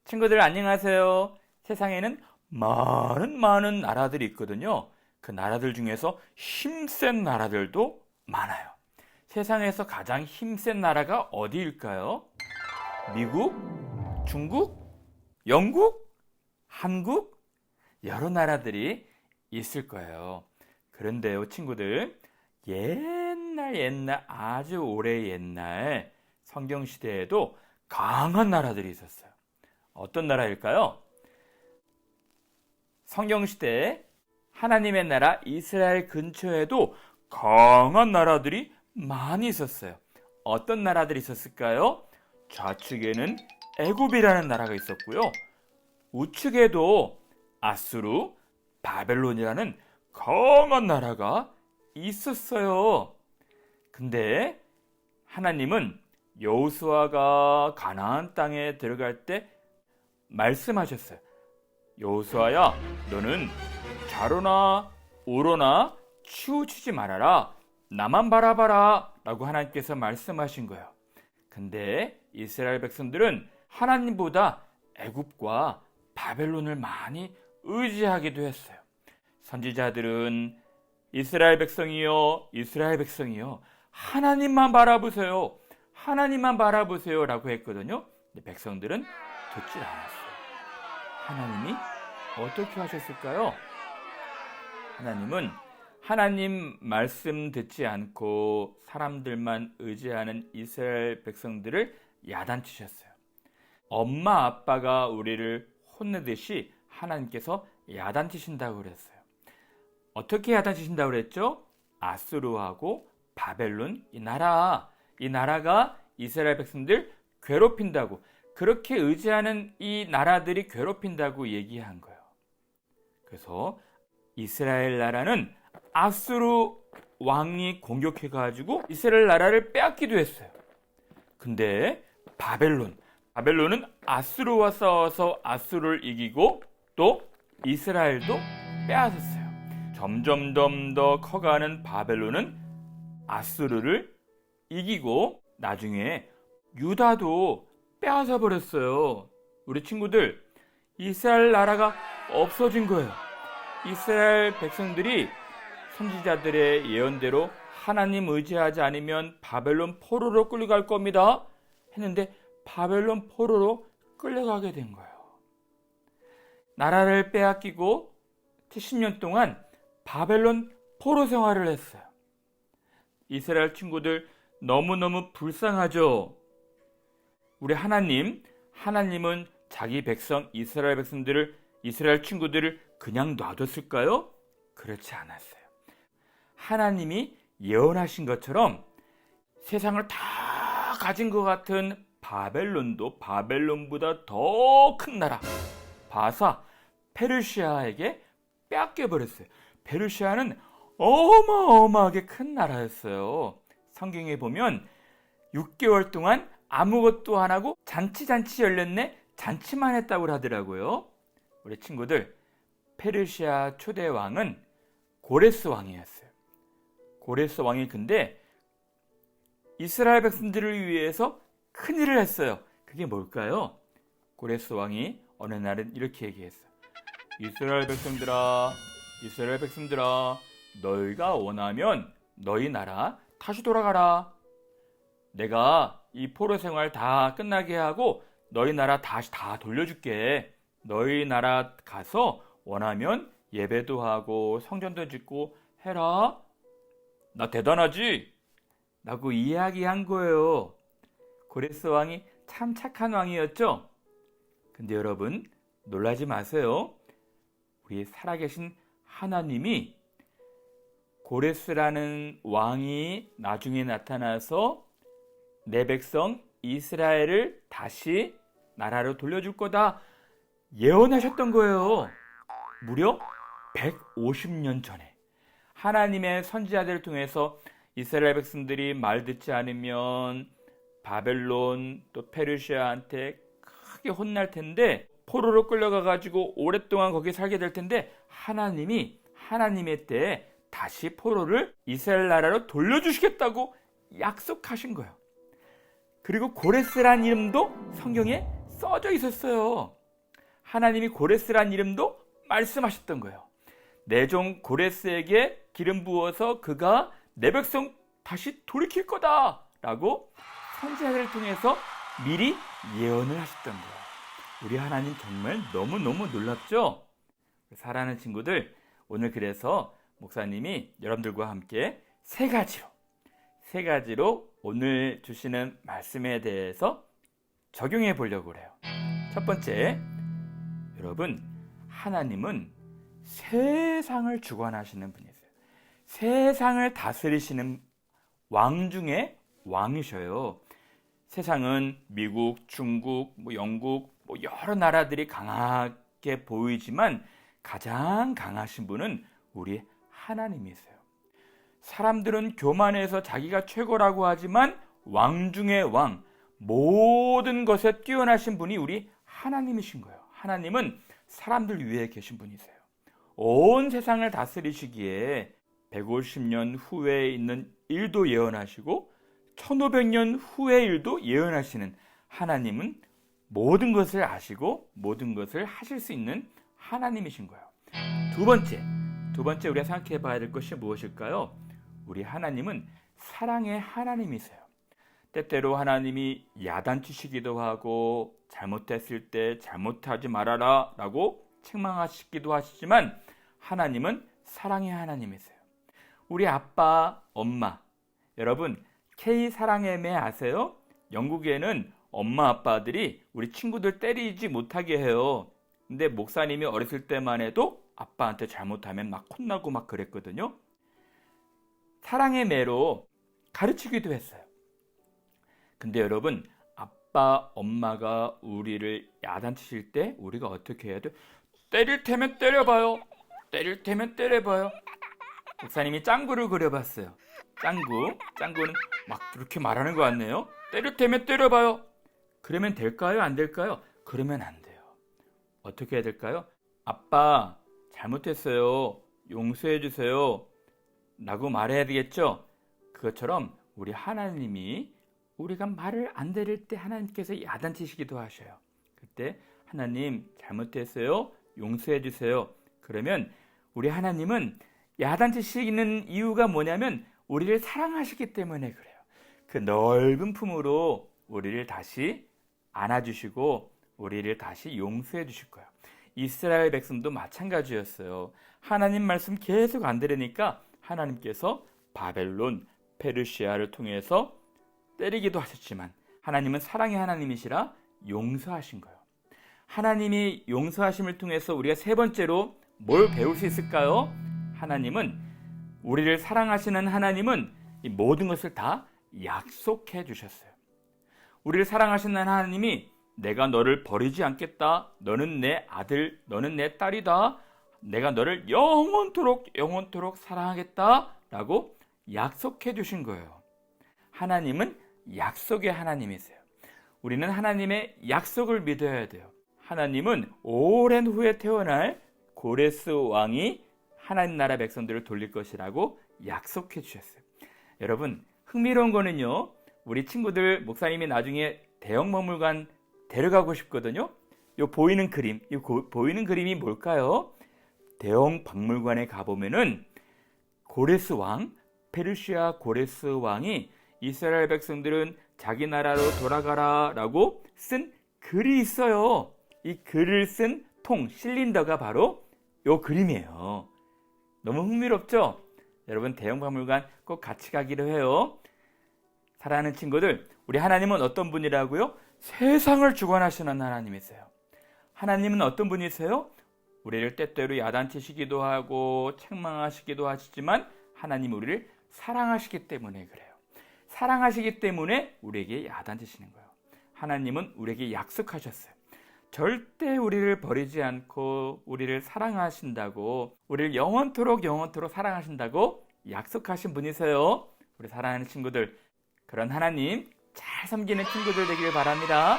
친구들 안녕하세요. 세상에는 많은 나라들이 있거든요. 그 나라들 중에서 힘센 나라들도 많아요. 세상에서 가장 힘센 나라가 어디일까요? 미국? 중국? 영국? 한국? 여러 나라들이 있을 거예요. 그런데요, 친구들, 옛날 아주 오래 옛날 성경 시대에도 강한 나라들이 있었어요. 어떤 나라일까요? 성경시대에 하나님의 나라 이스라엘 근처에도 강한 나라들이 많이 있었어요. 어떤 나라들이 있었을까요? 좌측에는 애굽이라는 나라가 있었고요. 우측에도 아수르, 바벨론이라는 강한 나라가 있었어요. 근데 하나님은 여호수아가 가나안 땅에 들어갈 때 말씀하셨어요. 여호수아야, 너는 좌로나 우로나 치우치지 말아라. 나만 바라봐라. 라고 하나님께서 말씀하신 거예요. 근데 이스라엘 백성들은 하나님보다 애굽과 바벨론을 많이 의지하기도 했어요. 선지자들은 이스라엘 백성이요, 이스라엘 백성이요, 하나님만 바라보세요. 하나님만 바라보세요. 라고 했거든요. 근데 백성들은 듣질 않았어요. 하나님이 어떻게 하셨을까요? 하나님은 하나님 말씀 듣지 않고 사람들만 의지하는 이스라엘 백성들을 야단치셨어요. 엄마 아빠가 우리를 혼내듯이 하나님께서 야단치신다고 그랬어요. 어떻게 야단치신다고 그랬죠? 아수르하고 바벨론 이 나라가 이스라엘 백성들 괴롭힌다고, 그렇게 의지하는 이 나라들이 괴롭힌다고 얘기한 거예요. 그래서 이스라엘 나라는 아수르 왕이 공격해가지고 이스라엘 나라를 빼앗기도 했어요. 근데 바벨론은 아수르와 싸워서 아수르를 이기고 또 이스라엘도 빼앗았어요. 점점 더 커가는 바벨론은 아수르를 이기고 나중에 유다도 빼앗아 버렸어요. 우리 친구들, 이스라엘 나라가 없어진 거예요. 이스라엘 백성들이 선지자들의 예언대로 하나님 의지하지 않으면 바벨론 포로로 끌려갈 겁니다 했는데 바벨론 포로로 끌려가게 된 거예요. 나라를 빼앗기고 70년 동안 바벨론 포로 생활을 했어요. 이스라엘 친구들 너무너무 불쌍하죠? 우리 하나님은 자기 백성, 이스라엘 백성들을, 이스라엘 친구들을 그냥 놔뒀을까요? 그렇지 않았어요. 하나님이 예언하신 것처럼 세상을 다 가진 것 같은 바벨론도 바벨론보다 더 큰 나라, 바사, 페르시아에게 빼앗겨버렸어요. 페르시아는 어마어마하게 큰 나라였어요. 성경에 보면 6개월 동안 아무것도 안 하고 잔치 열렸네, 잔치만 했다고 하더라고요. 우리 친구들, 페르시아 초대 왕은 고레스 왕이었어요. 고레스 왕이 근데 이스라엘 백성들을 위해서 큰일을 했어요. 그게 뭘까요? 고레스 왕이 어느 날은 이렇게 얘기했어요. 이스라엘 백성들아, 너희가 원하면 너희 나라 다시 돌아가라. 내가 이 포로 생활 다 끝나게 하고 너희 나라 다시 다 돌려줄게. 너희 나라 가서 원하면 예배도 하고 성전도 짓고 해라. 나 대단하지? 라고 이야기한 거예요. 고레스 왕이 참 착한 왕이었죠? 근데 여러분, 놀라지 마세요. 우리 살아계신 하나님이 고레스라는 왕이 나중에 나타나서 내 백성 이스라엘을 다시 나라로 돌려줄 거다 예언하셨던 거예요. 무려 150년 전에 하나님의 선지자들을 통해서 이스라엘 백성들이 말 듣지 않으면 바벨론 또 페르시아한테 크게 혼날 텐데 포로로 끌려가가지고 오랫동안 거기 살게 될 텐데 하나님이 하나님의 때에 다시 포로를 이스라엘 나라로 돌려주시겠다고 약속하신 거예요. 그리고 고레스란 이름도 성경에 써져 있었어요. 하나님이 고레스란 이름도 말씀하셨던 거예요. 내 종 고레스에게 기름 부어서 그가 내 백성 다시 돌이킬 거다 라고 선지자들을 통해서 미리 예언을 하셨던 거예요. 우리 하나님 정말 너무너무 놀랍죠? 사랑하는 친구들, 오늘 그래서 목사님이 여러분들과 함께 세 가지로 오늘 주시는 말씀에 대해서 적용해 보려고 해요. 첫 번째, 여러분, 하나님은 세상을 주관하시는 분이세요. 세상을 다스리시는 왕 중에 왕이셔요. 세상은 미국, 중국, 영국, 여러 나라들이 강하게 보이지만 가장 강하신 분은 우리 하나님이세요. 사람들은 교만해서 자기가 최고라고 하지만 왕 중에 왕, 모든 것에 뛰어나신 분이 우리 하나님이신 거예요. 하나님은 사람들 위에 계신 분이세요. 온 세상을 다스리시기에 150년 후에 있는 일도 예언하시고 1500년 후의 일도 예언하시는 하나님은 모든 것을 아시고 모든 것을 하실 수 있는 하나님이신 거예요. 두 번째 우리가 생각해 봐야 될 것이 무엇일까요? 우리 하나님은 사랑의 하나님이세요. 때때로 하나님이 야단치시기도 하고 잘못했을 때 잘못하지 말아라 라고 책망하시기도 하시지만 하나님은 사랑의 하나님이세요. 우리 아빠, 엄마, 여러분 K 사랑의 매 아세요? 영국에는 엄마 아빠들이 우리 친구들 때리지 못하게 해요. 근데 목사님이 어렸을 때만 해도 아빠한테 잘못하면 막 혼나고 막 그랬거든요. 사랑의 매로 가르치기도 했어요. 근데 여러분, 아빠, 엄마가 우리를 야단치실 때 우리가 어떻게 해야 돼요? 때릴 테면 때려봐요. 때릴 테면 때려봐요. 목사님이 짱구를 그려봤어요. 짱구는 막 그렇게 말하는 것 같네요. 때릴 테면 때려봐요. 그러면 될까요? 안 될까요? 그러면 안 돼요. 어떻게 해야 될까요? 아빠, 잘못했어요. 용서해 주세요. 라고 말해야 되겠죠? 그것처럼 우리 하나님이 우리가 말을 안 들을 때 하나님께서 야단치시기도 하셔요. 그때 하나님 잘못했어요. 용서해 주세요. 그러면 우리 하나님은 야단치시는 이유가 뭐냐면 우리를 사랑하시기 때문에 그래요. 그 넓은 품으로 우리를 다시 안아주시고 우리를 다시 용서해 주실 거예요. 이스라엘 백성도 마찬가지였어요. 하나님 말씀 계속 안 들으니까 하나님께서 바벨론, 페르시아를 통해서 때리기도 하셨지만 하나님은 사랑의 하나님이시라 용서하신 거예요. 하나님이 용서하심을 통해서 우리가 세 번째로 뭘 배울 수 있을까요? 하나님은 우리를 사랑하시는 하나님은 이 모든 것을 다 약속해 주셨어요. 우리를 사랑하시는 하나님이 내가 너를 버리지 않겠다. 너는 내 아들, 너는 내 딸이다. 내가 너를 영원토록 사랑하겠다. 라고 약속해 주신 거예요. 하나님은 약속의 하나님이세요. 우리는 하나님의 약속을 믿어야 돼요. 하나님은 오랜 후에 태어날 고레스 왕이 하나님 나라 백성들을 돌릴 것이라고 약속해 주셨어요. 여러분, 흥미로운 거는요, 우리 친구들 목사님이 나중에 대형박물관 데려가고 싶거든요. 요 보이는 그림이 뭘까요? 대형박물관에 가보면은 고레스 왕, 페르시아 고레스 왕이 이스라엘 백성들은 자기 나라로 돌아가라 라고 쓴 글이 있어요. 이 글을 쓴 실린더가 바로 요 그림이에요. 너무 흥미롭죠? 여러분, 대형박물관 꼭 같이 가기로 해요. 사랑하는 친구들, 우리 하나님은 어떤 분이라고요? 세상을 주관하시는 하나님이세요. 하나님은 어떤 분이세요? 우리를 때때로 야단치시기도 하고 책망하시기도 하시지만 하나님은 우리를 사랑하시기 때문에 그래요. 사랑하시기 때문에 우리에게 야단치시는 거예요. 하나님은 우리에게 약속하셨어요. 절대 우리를 버리지 않고 우리를 사랑하신다고, 우리를 영원토록 사랑하신다고 약속하신 분이세요. 우리 사랑하는 친구들, 그런 하나님 잘 섬기는 친구들 되길 바랍니다.